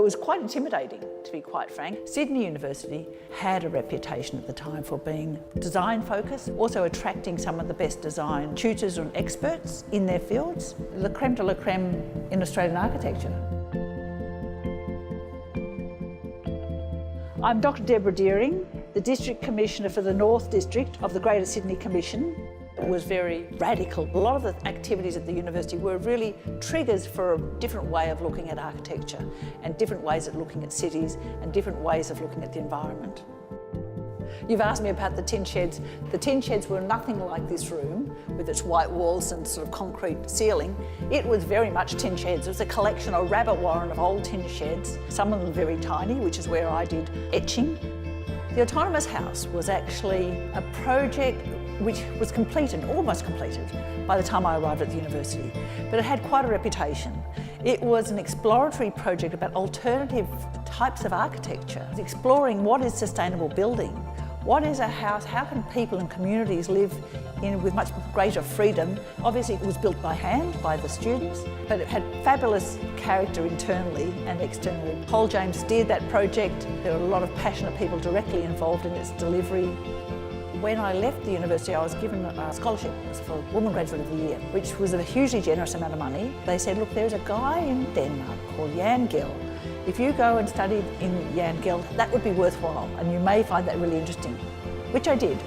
It was quite intimidating, to be quite frank. Sydney University had a reputation at the time for being design focused, also attracting some of the best design tutors and experts in their fields, the creme de la creme in Australian architecture. I'm Dr. Deborah Dearing, the District Commissioner for the North District of the Greater Sydney Commission. It was very radical. A lot of the activities at the university were really triggers for a different way of looking at architecture and different ways of looking at cities and different ways of looking at the environment. You've asked me about the tin sheds. The tin sheds were nothing like this room with its white walls and sort of concrete ceiling. It was very much tin sheds. It was a collection, a rabbit warren of old tin sheds, some of them very tiny, which is where I did etching. The Autonomous House was actually a project which was completed, almost completed, by the time I arrived at the university. But it had quite a reputation. It was an exploratory project about alternative types of architecture, exploring what is sustainable building, what is a house, how can people and communities live with much greater freedom. Obviously it was built by hand, by the students, but it had fabulous character internally and externally. Paul James steered that project. There were a lot of passionate people directly involved in its delivery. When I left the university, I was given a scholarship for Woman Graduate of the Year, which was a hugely generous amount of money. They said, look, there's a guy in Denmark called Jan Gehl. If you go and study in Jan Gehl, that would be worthwhile, and you may find that really interesting, which I did.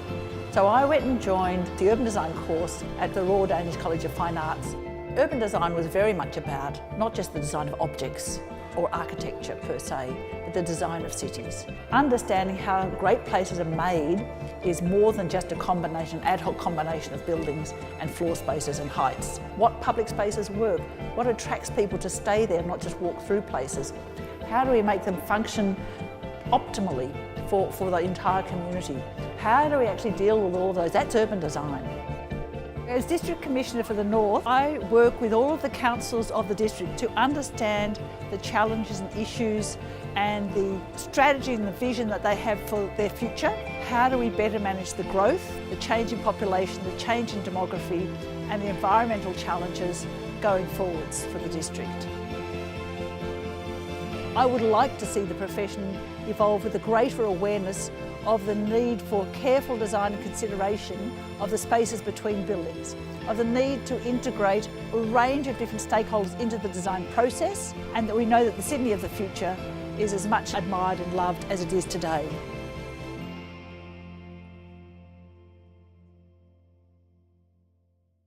So I went and joined the urban design course at the Royal Danish College of Fine Arts. Urban design was very much about not just the design of objects or architecture per se, but the design of cities. Understanding how great places are made is more than just a combination, ad hoc combination of buildings and floor spaces and heights. What public spaces work? What attracts people to stay there, not just walk through places? How do we make them function optimally for the entire community? How do we actually deal with all of those? That's urban design. As District Commissioner for the North, I work with all of the councils of the district to understand the challenges and issues and the strategy and the vision that they have for their future. How do we better manage the growth, the change in population, the change in demography and the environmental challenges going forwards for the district? I would like to see the profession evolve with a greater awareness of the need for careful design and consideration of the spaces between buildings, of the need to integrate a range of different stakeholders into the design process, and that we know that the Sydney of the future is as much admired and loved as it is today.